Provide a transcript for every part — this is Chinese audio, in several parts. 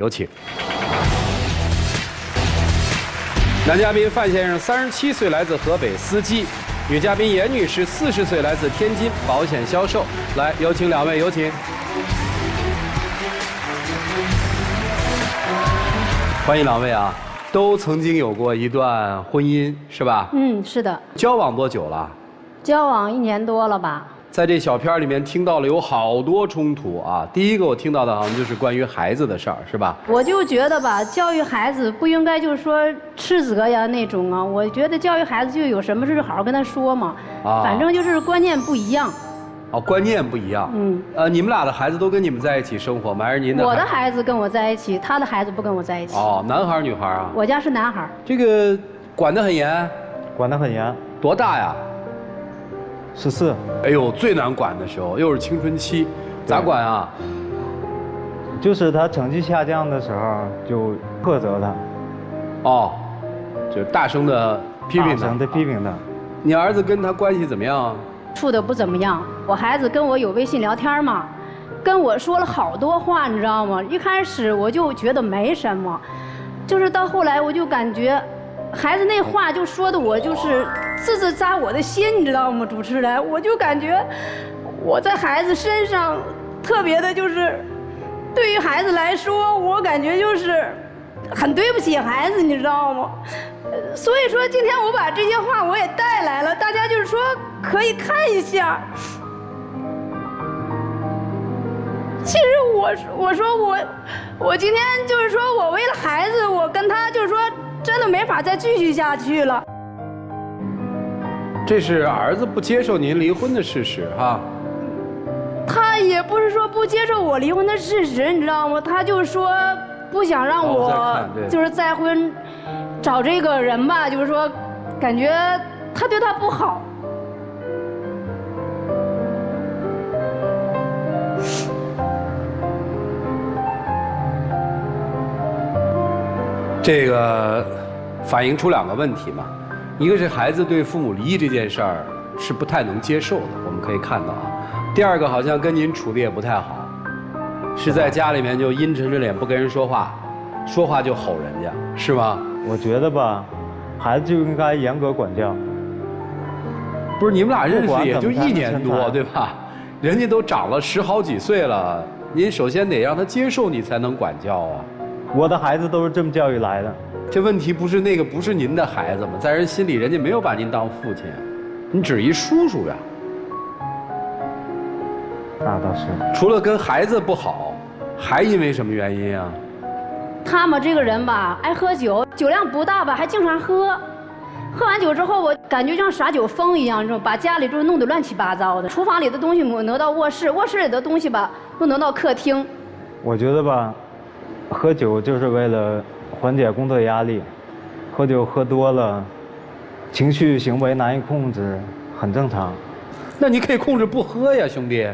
有请。男嘉宾范先生37岁，来自河北司机；女嘉宾严女士40岁，来自天津，保险销售。来，有请两位，有请。欢迎两位啊，都曾经有过一段婚姻，是吧？嗯，是的。交往多久了？交往1年多了吧。在这小片里面听到了有好多冲突啊。第一个我听到的好像就是关于孩子的事儿，是吧？我就觉得吧，教育孩子不应该就是说斥责呀那种啊。我觉得教育孩子就有什么事好好跟他说嘛。啊。反正就是观念不一样。哦，观念不一样。嗯。你们俩的孩子都跟你们在一起生活吗？还是您的？我的孩子跟我在一起，他的孩子不跟我在一起。哦，男孩儿女孩儿啊？我家是男孩儿。这个管得很严。管得很严。多大呀？14。哎呦，最难管的时候，又是青春期，咋管啊？就是他成绩下降的时候，就苛责他。哦，就大声的批评他。大声的批评他。你儿子跟他关系怎么样？处的不怎么样。我孩子跟我有微信聊天嘛，跟我说了好多话，你知道吗？一开始我就觉得没什么，就是到后来我就感觉，孩子那话就说的我就是字字扎我的心，你知道吗？主持人，我就感觉我在孩子身上特别的，就是对于孩子来说，我感觉就是很对不起孩子，你知道吗？所以说今天我把这些话我也带来了，大家就是说可以看一下。其实我说我今天就是说我为了孩子，我跟他就是说真的没法再继续下去了。这是儿子不接受您离婚的事实哈。他也不是说不接受我离婚的事实，你知道吗？他就说不想让我就是再婚。找这个人吧，就是说，感觉他对他不好。这个反映出2个问题嘛，一个是孩子对父母离异这件事儿是不太能接受的，我们可以看到啊。第二个好像跟您处的也不太好，是在家里面就阴沉着脸不跟人说话，说话就吼人家，是吗？我觉得吧，孩子就应该严格管教。不是你们俩认识也就1年多，对吧？人家都长了10好几岁了，您首先得让他接受你才能管教啊。我的孩子都是这么教育来的。这问题不是那个不是您的孩子吗？在人心里人家没有把您当父亲，你只一叔叔呀。那倒是。除了跟孩子不好，还因为什么原因啊？他们这个人吧，爱喝酒，酒量不大吧，还经常喝。喝完酒之后，我感觉像耍酒疯一样，把家里就弄得乱七八糟的。厨房里的东西我挪到卧室，卧室里的东西吧又挪到客厅。我觉得吧，喝酒就是为了缓解工作压力，喝酒喝多了，情绪行为难以控制，很正常。那你可以控制不喝呀，兄弟。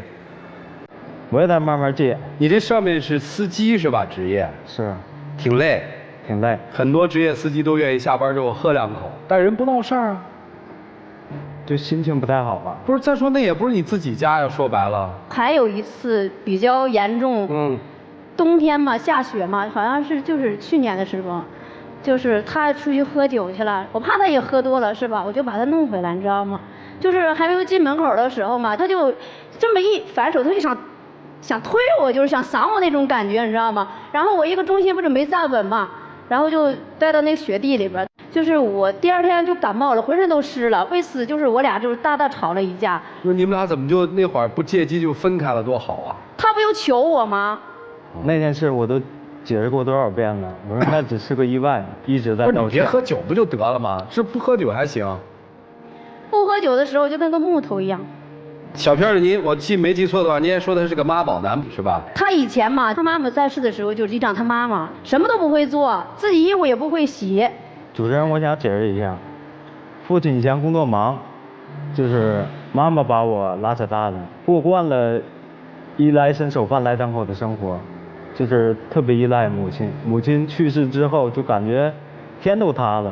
我也在慢慢戒。你这上面是司机是吧？职业是。挺累，挺累。很多职业司机都愿意下班之后喝2口，但人不闹事儿啊。就心情不太好吧？不是，再说那也不是你自己家呀，说白了。还有一次比较严重，冬天嘛，下雪嘛，好像是就是去年的时候，就是他出去喝酒去了，我怕他也喝多了是吧？我就把他弄回来，你知道吗？就是还没有进门口的时候嘛，他就这么一反手，他就想推我，就是想搡我那种感觉，你知道吗？然后我一个重心不是没站稳嘛，然后就带到那个雪地里边，就是我第2天就感冒了，浑身都湿了。为此就是我俩就是大吵了一架。那你们俩怎么就那会儿不借机就分开了，多好啊？他不又求我吗？那件事我都解释过多少遍了，我说那只是个意外，一直在道歉。你别喝酒不就得了吗？是不喝酒还行。不喝酒的时候就跟个木头一样。小片儿，我没记错的话，您还说他是个妈宝男是吧？他以前嘛，他妈妈在世的时候就依仗他妈妈，什么都不会做，自己衣服也不会洗。主持人，我想解释一下，父亲以前工作忙，就是妈妈把我拉扯大的，过惯了衣来伸手饭来张口的生活，就是特别依赖母亲。母亲去世之后，就感觉天都塌了，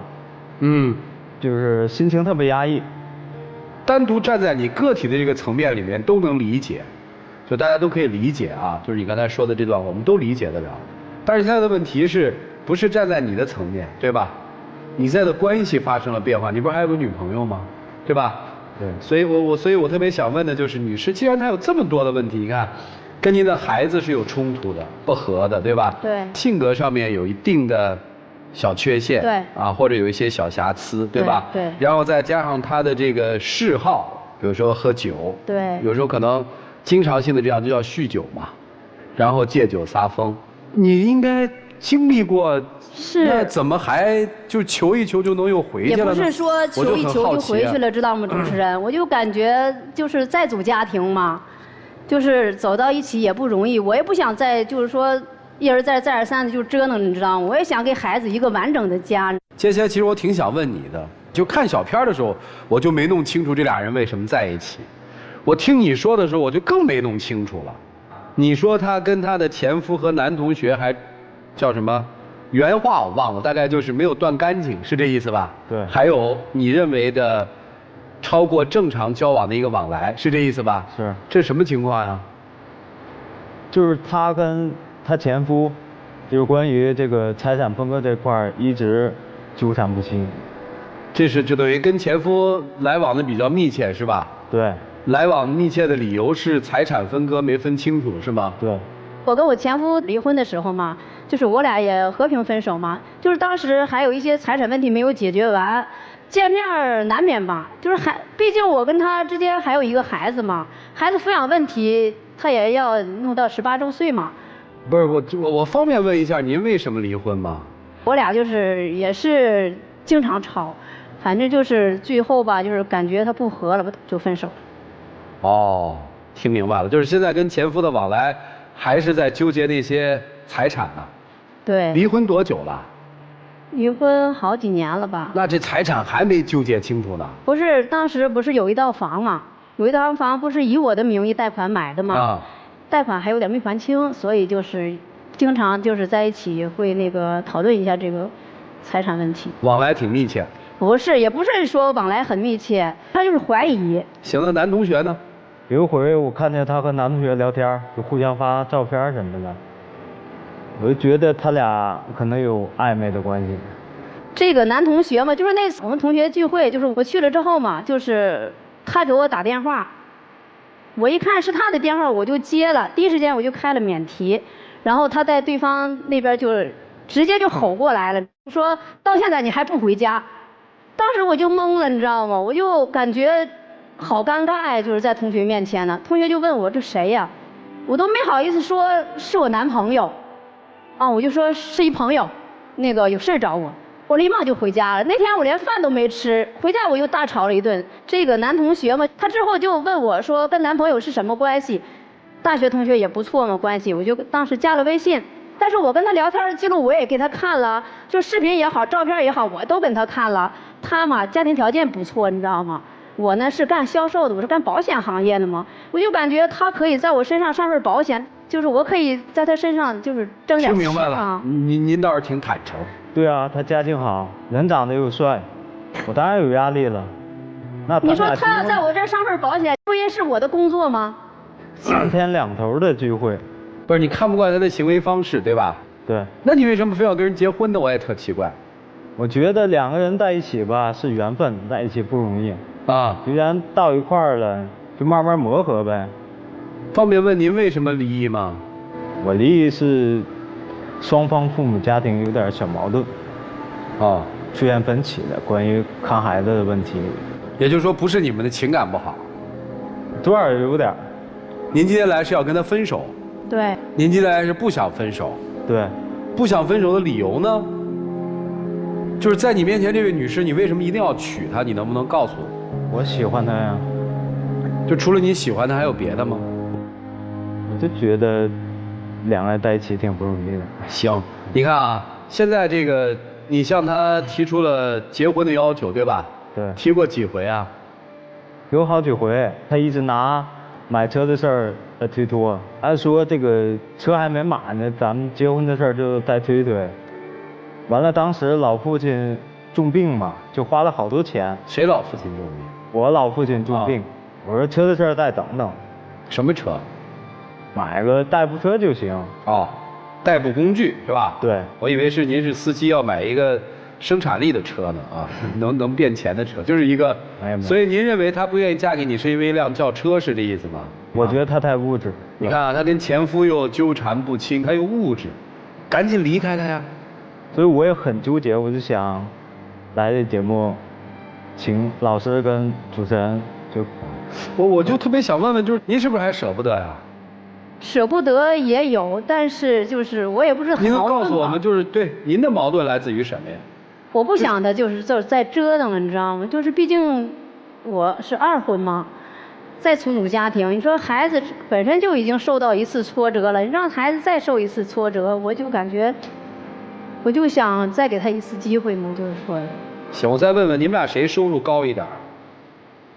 就是心情特别压抑。单独站在你个体的这个层面里面都能理解，就大家都可以理解啊，就是你刚才说的这段我们都理解得了。但是现在的问题是不是站在你的层面，对吧？你现在的关系发生了变化，你不是还有个女朋友吗？对吧？对。所以我特别想问的就是，女士，既然她有这么多的问题，你看，跟您的孩子是有冲突的、不和的，对吧？对。性格上面有一定的小缺陷，对。啊，或者有一些小瑕疵，对吧？对。然后再加上她的这个嗜好，比如说喝酒，对。有时候可能经常性的这样就叫酗酒嘛，然后借酒撒疯，你应该经历过。是，那怎么还就求一求就能又回去了呢？也不是说求一求就回去了，知道吗，主持人？我就感觉就是再组家庭嘛，就是走到一起也不容易。我也不想再就是说一而再再而三的就折腾，你知道吗？我也想给孩子一个完整的家。接下来其实我挺想问你的，就看小片的时候，我就没弄清楚这俩人为什么在一起。我听你说的时候，我就更没弄清楚了。你说她跟她的前夫和男同学还叫什么？原话我忘了，大概就是没有断干净，是这意思吧？对。还有你认为的超过正常交往的一个往来，是这意思吧？是。这什么情况呀？就是她跟她前夫，就是关于这个财产分割这块儿一直纠缠不清。这是就等于跟前夫来往的比较密切，是吧？对。来往密切的理由是财产分割没分清楚，是吗？对。我跟我前夫离婚的时候嘛，就是我俩也和平分手嘛，就是当时还有一些财产问题没有解决完，见面难免吧，就是毕竟我跟他之间还有一个孩子嘛，孩子抚养问题他也要弄到18周岁嘛。不是我方便问一下您为什么离婚吗？我俩就是也是经常吵，反正就是最后吧，就是感觉他不和了就分手。哦，听明白了，就是现在跟前夫的往来。还是在纠结那些财产呢？对。离婚多久了？离婚好几年了吧？那这财产还没纠结清楚呢？不是，当时不是有一套房嘛？有一套房不是以我的名义贷款买的吗？啊。贷款还有点没还清，所以就是经常就是在一起会那个讨论一下这个财产问题。往来挺密切？不是，也不是说往来很密切，他就是怀疑。行，那男同学呢？有一回我看见他和男同学聊天，就互相发照片什么的，我就觉得他俩可能有暧昧的关系。这个男同学嘛，就是那次我们同学聚会，就是我去了之后嘛，就是他给我打电话，我一看是他的电话，我就接了，第一时间我就开了免提，然后他在对方那边就直接就吼过来了，说到现在你还不回家，当时我就懵了，你知道吗？我就感觉。好尴尬呀，就是在同学面前呢。同学就问我这谁呀，我都没好意思说是我男朋友，啊，我就说是一朋友，那个有事找我，我立马就回家了。那天我连饭都没吃，回家我又大吵了一顿。这个男同学嘛，他之后就问我说跟男朋友是什么关系，大学同学也不错嘛关系，我就当时加了微信。但是我跟他聊天的记录我也给他看了，就视频也好，照片也好，我都跟他看了。他嘛家庭条件不错，你知道吗？我呢是干销售的，我是干保险行业的嘛，我就感觉他可以在我身上上份保险，就是我可以在他身上就是挣点钱。听明白了，您倒是挺坦诚。对啊，他家境好，人长得又帅，我当然有压力了。那你说他要在我这儿上份保险，不也是我的工作吗？3天2头的聚会，不是你看不惯他的行为方式，对吧？对。那你为什么非要跟人结婚呢？我也特奇怪。我觉得2个人在一起吧是缘分，在一起不容易。啊，既然到一块儿了，就慢慢磨合呗。方便问您为什么离异吗？我离异是双方父母家庭有点小矛盾，出现分歧的，关于看孩子的问题。也就是说，不是你们的情感不好，多少有点。您今天来是要跟他分手？对。您今天来是不想分手？对。不想分手的理由呢？就是在你面前这位女士，你为什么一定要娶她？你能不能告诉我？我喜欢她呀。就除了你喜欢她，还有别的吗？我就觉得2个人在一起挺不容易的。行，你看啊，现在这个你向她提出了结婚的要求，对吧？对。提过几回啊？有好几回，她一直拿买车的事儿在推脱，还说这个车还没买呢，咱们结婚的事儿就再推推。完了，当时老父亲重病嘛，就花了好多钱。谁老父亲重病？我老父亲重病。我说车的事儿再等等。什么车？买个代步车就行。代步工具是吧？对，我以为是您是司机要买一个生产力的车呢啊，能变钱的车，就是一个。没有。所以您认为她不愿意嫁给你是因为一辆轿车是这意思吗？我觉得她太物质。你看啊，她跟前夫又纠缠不清，还有物质，赶紧离开她呀。所以我也很纠结，我就想来这节目，请老师跟主持人我就特别想问问，就是您是不是还舍不得呀？舍不得也有，但是就是我也不是很您能矛盾告诉我们，就是对您的矛盾来自于什么呀？我不想的就是在折腾，你知道吗？就是毕竟我是2婚嘛，再重组家庭，你说孩子本身就已经受到1次挫折了，你让孩子再受1次挫折，我就感觉，我就想再给他1次机会嘛，就是说。行，我再问问，你们俩谁收入高一点？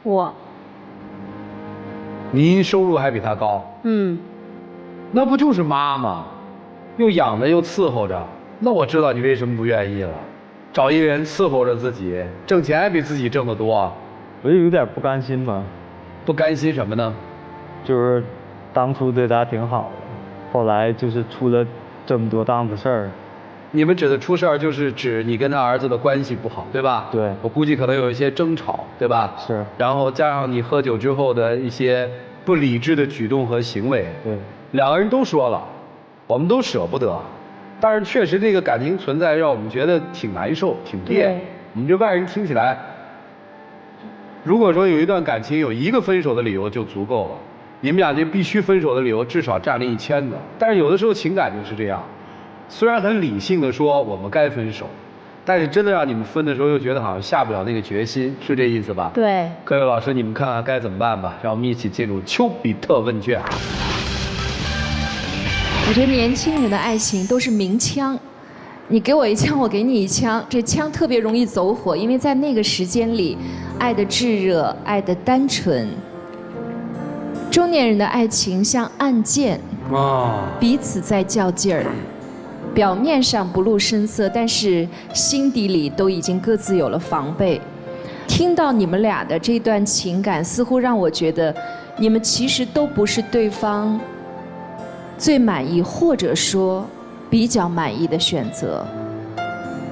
我。您收入还比他高？那不就是妈吗？又养着又伺候着，那我知道你为什么不愿意了。找一个人伺候着自己，挣钱还比自己挣得多，我就有点不甘心吧。不甘心什么呢？就是当初对他挺好的，后来就是出了这么多档子事儿。你们指的出事儿，就是指你跟他儿子的关系不好，对吧？对。我估计可能有一些争吵，对吧？是。然后加上你喝酒之后的一些不理智的举动和行为。对。2个人都说了，我们都舍不得，但是确实这个感情存在让我们觉得挺难受、挺别。我们这外人听起来，如果说有一段感情有1个分手的理由就足够了，你们俩这必须分手的理由至少占了1000个。但是有的时候情感就是这样，虽然很理性的说我们该分手，但是真的让你们分的时候又觉得好像下不了那个决心，是这意思吧？对。各位老师，你们看看该怎么办吧？让我们一起进入丘比特问卷。我觉得年轻人的爱情都是明枪，你给我一枪，我给你一枪，这枪特别容易走火，因为在那个时间里，爱的炙热，爱的单纯。中年人的爱情像暗箭，彼此在较劲儿，表面上不露声色，但是心底里都已经各自有了防备。听到你们俩的这段情感，似乎让我觉得，你们其实都不是对方最满意或者说比较满意的选择。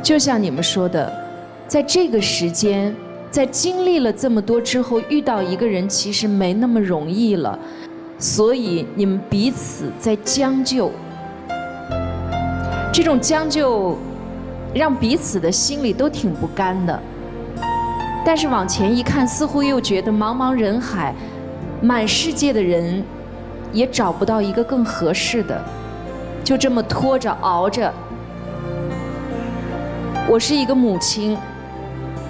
就像你们说的，在这个时间，在经历了这么多之后，遇到一个人其实没那么容易了，所以你们彼此在将就。这种将就让彼此的心里都挺不甘的，但是往前一看，似乎又觉得茫茫人海，满世界的人也找不到一个更合适的，就这么拖着熬着。我是一个母亲，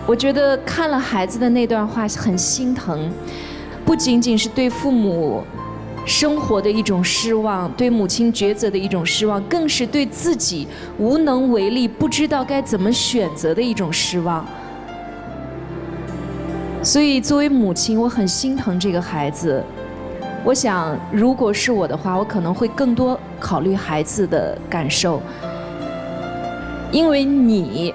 我觉得看了孩子的那段话很心疼，不仅仅是对父母生活的一种失望，对母亲抉择的一种失望，更是对自己无能为力、不知道该怎么选择的一种失望。所以作为母亲，我很心疼这个孩子。我想，如果是我的话，我可能会更多考虑孩子的感受，因为你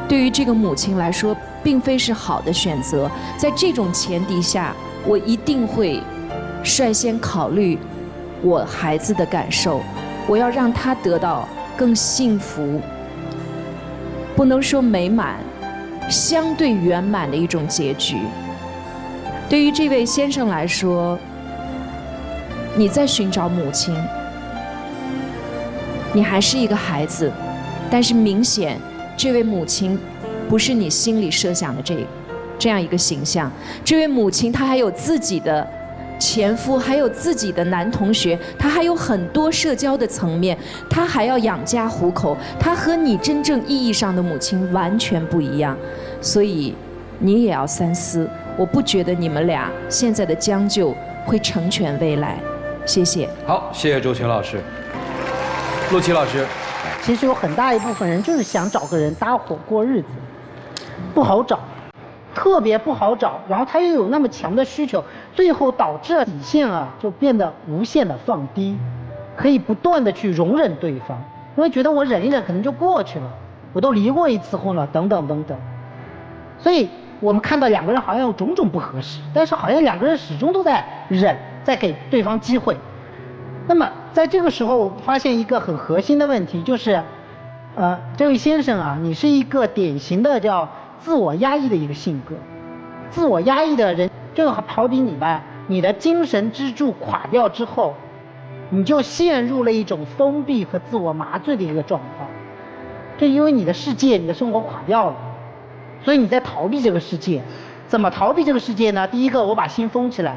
对于这个母亲来说，并非是好的选择。在这种前提下，我一定会率先考虑我孩子的感受，我要让他得到更幸福，不能说美满，相对圆满的一种结局。对于这位先生来说，你在寻找母亲，你还是一个孩子，但是明显这位母亲不是你心里设想的这样一个形象。这位母亲她还有自己的前夫，还有自己的男同学，她还有很多社交的层面，她还要养家糊口，她和你真正意义上的母亲完全不一样，所以你也要三思。我不觉得你们俩现在的将就会成全未来。谢谢。好，谢谢周群老师。陆琪老师，其实有很大一部分人就是想找个人搭伙过日子，不好找，特别不好找，然后他又有那么强的需求，最后导致底线就变得无限的放低，可以不断的去容忍对方，因为觉得我忍一忍可能就过去了，我都离过1次婚了，等等等等。所以我们看到2个人好像有种种不合适，但是好像2个人始终都在忍，在给对方机会。那么在这个时候，我发现一个很核心的问题，就是，这位先生啊，你是一个典型的叫自我压抑的一个性格。自我压抑的人，就好比你吧，你的精神支柱垮掉之后，你就陷入了一种封闭和自我麻醉的一个状况。这因为你的世界、你的生活垮掉了，所以你在逃避这个世界。怎么逃避这个世界呢？第一个，我把心封起来；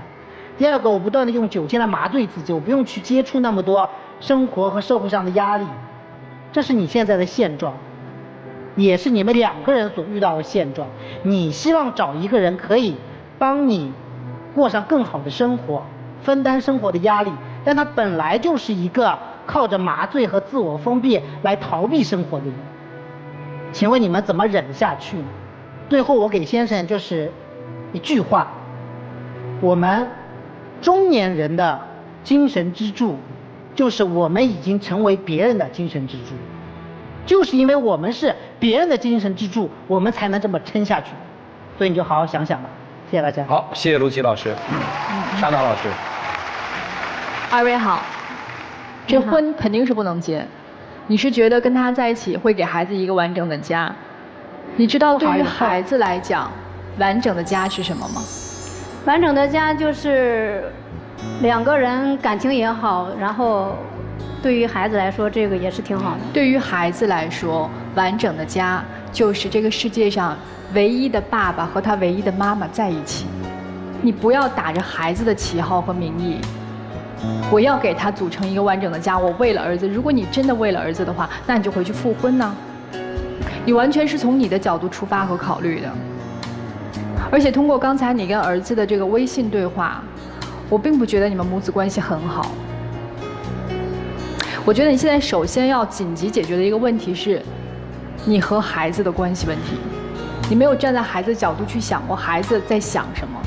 第二个，我不断的用酒精来麻醉自己，我不用去接触那么多生活和社会上的压力。这是你现在的现状，也是你们两个人所遇到的现状。你希望找一个人可以帮你过上更好的生活，分担生活的压力，但他本来就是一个靠着麻醉和自我封闭来逃避生活的人。请问你们怎么忍下去呢？最后我给先生就是一句话：我们中年人的精神支柱，就是我们已经成为别人的精神支柱。就是因为我们是别人的精神支柱，我们才能这么撑下去。所以你就好好想想吧。谢谢大家。好，谢谢卢琪老师，沙娜老师。二位好，这婚肯定是不能结。你是觉得跟他在一起会给孩子一个完整的家？你知道对于孩子来讲，完整的家是什么吗？完整的家就是两个人感情也好，然后对于孩子来说，这个也是挺好的。对于孩子来说，完整的家就是这个世界上唯一的爸爸和他唯一的妈妈在一起。你不要打着孩子的旗号和名义，我要给他组成一个完整的家，我为了儿子。如果你真的为了儿子的话，那你就回去复婚呢。你完全是从你的角度出发和考虑的。而且通过刚才你跟儿子的这个微信对话，我并不觉得你们母子关系很好。我觉得你现在首先要紧急解决的一个问题是，你和孩子的关系问题。你没有站在孩子的角度去想过孩子在想什么。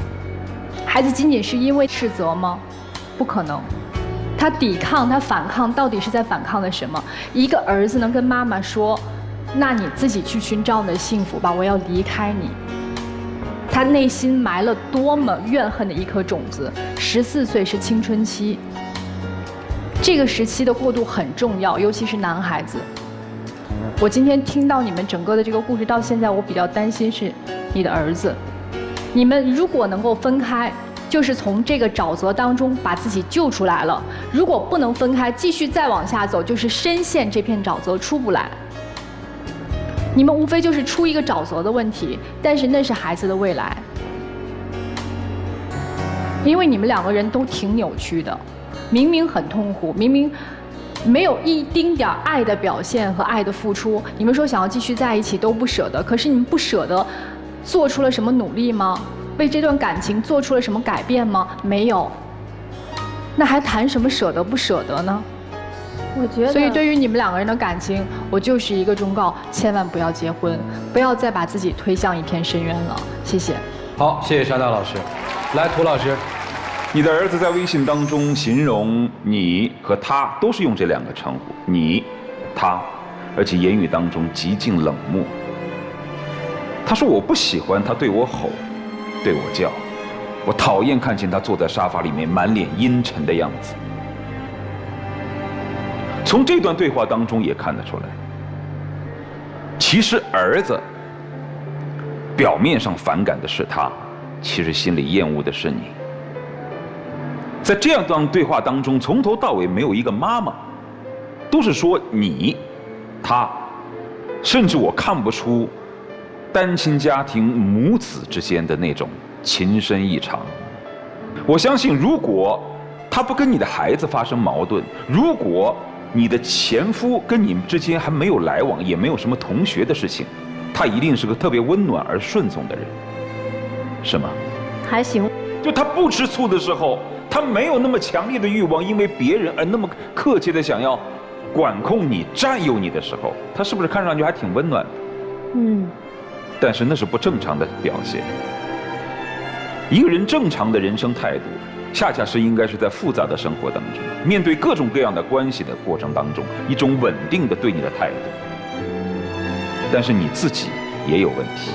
孩子仅仅是因为斥责吗？不可能。他抵抗，他反抗，到底是在反抗的什么？一个儿子能跟妈妈说，那你自己去寻找你的幸福吧，我要离开你。他内心埋了多么怨恨的一颗种子。14岁是青春期，这个时期的过渡很重要，尤其是男孩子。我今天听到你们整个的这个故事到现在，我比较担心是你的儿子。你们如果能够分开，就是从这个沼泽当中把自己救出来了；如果不能分开，继续再往下走，就是深陷这片沼泽出不来。你们无非就是出一个沼泽的问题，但是那是孩子的未来。因为你们两个人都挺扭曲的，明明很痛苦，明明没有一丁点爱的表现和爱的付出，你们说想要继续在一起都不舍得，可是你们不舍得，做出了什么努力吗？为这段感情做出了什么改变吗？没有。那还谈什么舍得不舍得呢？我觉得，所以对于你们两个人的感情，我就是一个忠告：千万不要结婚，不要再把自己推向一片深渊了。谢谢。好，谢谢沙娜老师。来，涂老师。你的儿子在微信当中形容你和他都是用这两个称呼，你、他，而且言语当中极尽冷漠。他说我不喜欢他对我吼，对我叫，我讨厌看见他坐在沙发里面满脸阴沉的样子。从这段对话当中也看得出来，其实儿子表面上反感的是他，其实心里厌恶的是你。在这样段对话当中，从头到尾没有一个妈妈，都是说你、他，甚至我看不出单亲家庭母子之间的那种情深意长。我相信，如果他不跟你的孩子发生矛盾，如果你的前夫跟你们之间还没有来往，也没有什么同学的事情，他一定是个特别温暖而顺从的人，是吗？还行。就他不吃醋的时候，他没有那么强烈的欲望，因为别人而那么客气的想要管控你、占有你的时候，他是不是看上去还挺温暖的？嗯。但是那是不正常的表现。一个人正常的人生态度，恰恰是应该是在复杂的生活当中，面对各种各样的关系的过程当中，一种稳定的对你的态度。但是你自己也有问题，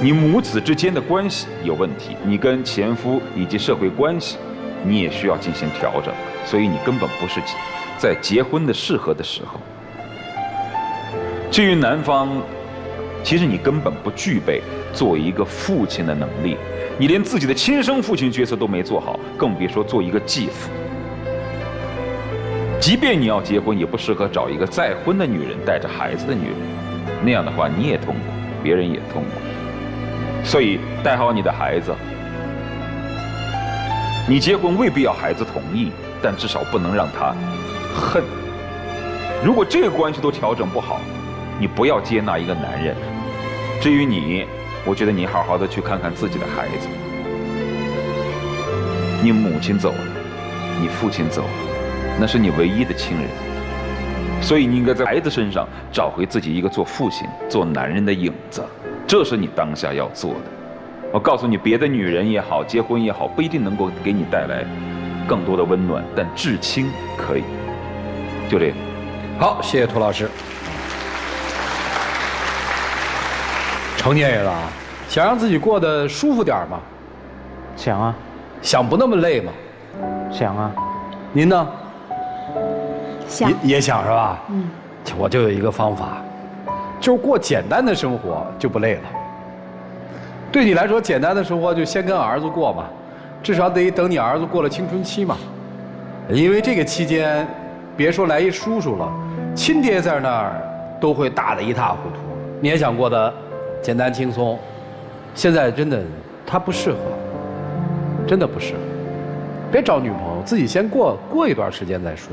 你母子之间的关系有问题，你跟前夫以及社会关系你也需要进行调整，所以你根本不是在结婚的适合的时候。至于男方，其实你根本不具备作为一个父亲的能力，你连自己的亲生父亲角色都没做好，更别说做一个继父。即便你要结婚，也不适合找一个再婚的女人带着孩子的女人，那样的话你也痛苦，别人也痛苦。所以带好你的孩子，你结婚未必要孩子同意，但至少不能让他恨。如果这个关系都调整不好，你不要接纳一个男人。至于你，我觉得你好好的去看看自己的孩子。你母亲走了，你父亲走了，那是你唯一的亲人，所以你应该在孩子身上找回自己一个做父亲、做男人的影子，这是你当下要做的。我告诉你，别的女人也好，结婚也好，不一定能够给你带来更多的温暖，但至亲可以。就这样。好，谢谢涂老师。成年人了啊，想让自己过得舒服点吗？想啊，想不那么累吗？想啊。您呢？想也想是吧？嗯，我就有一个方法，就是过简单的生活就不累了。对你来说，简单的生活就先跟儿子过嘛，至少得等你儿子过了青春期嘛。因为这个期间，别说来一叔叔了，亲爹在那儿都会打得一塌糊涂。你也想过得简单轻松，现在真的他不适合，真的不适合。别找女朋友，自己先过一段时间再说，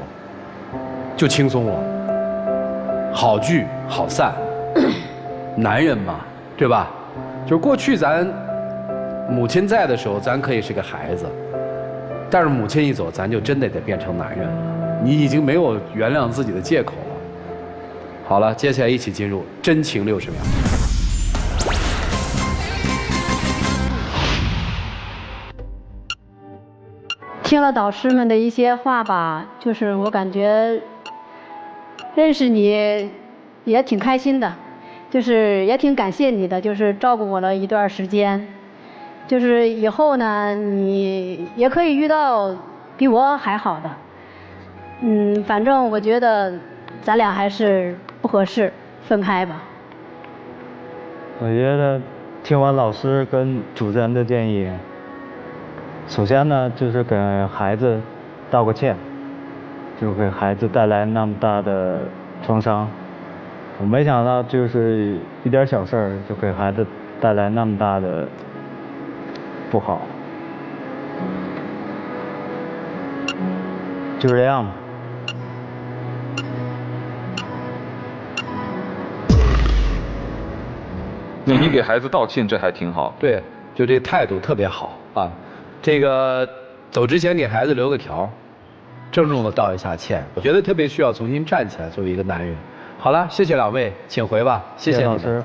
就轻松了。好聚好散，男人嘛，对吧？就是过去咱母亲在的时候，咱可以是个孩子，但是母亲一走，咱就真得变成男人了。你已经没有原谅自己的借口了。好了，接下来一起进入真情60秒。听了导师们的一些话吧，就是我感觉认识你也挺开心的，就是也挺感谢你的，就是照顾我了一段时间。就是以后呢，你也可以遇到比我还好的。反正我觉得咱俩还是不合适，分开吧。我觉得听完老师跟主持人的建议，首先呢就是给孩子道个歉，就给孩子带来那么大的创伤。我没想到就是一点小事儿就给孩子带来那么大的不好。就这样吧。那你给孩子道歉，这还挺好。对，就这态度特别好啊。这个走之前给孩子留个条，郑重的道一下歉。我觉得特别需要重新站起来，作为一个男人。好了，谢谢两位，请回吧。谢谢老师。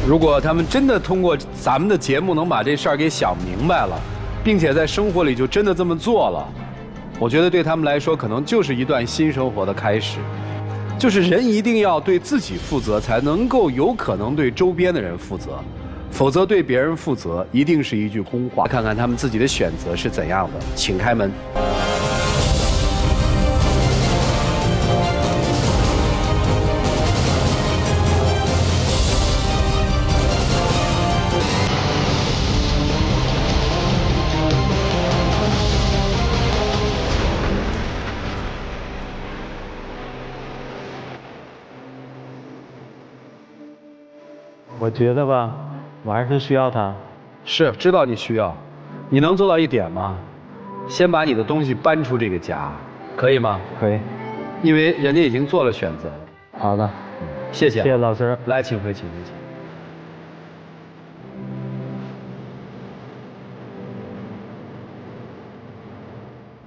如果他们真的通过咱们的节目能把这事儿给想明白了，并且在生活里就真的这么做了，我觉得对他们来说可能就是一段新生活的开始。就是人一定要对自己负责，才能够有可能对周边的人负责，否则对别人负责一定是一句空话。看看他们自己的选择是怎样的，请开门。我觉得吧，我还是需要他。是，知道你需要，你能做到一点吗？先把你的东西搬出这个家，可以吗？可以。因为人家已经做了选择。好的，谢谢。谢谢老师。来，请回，请回，请。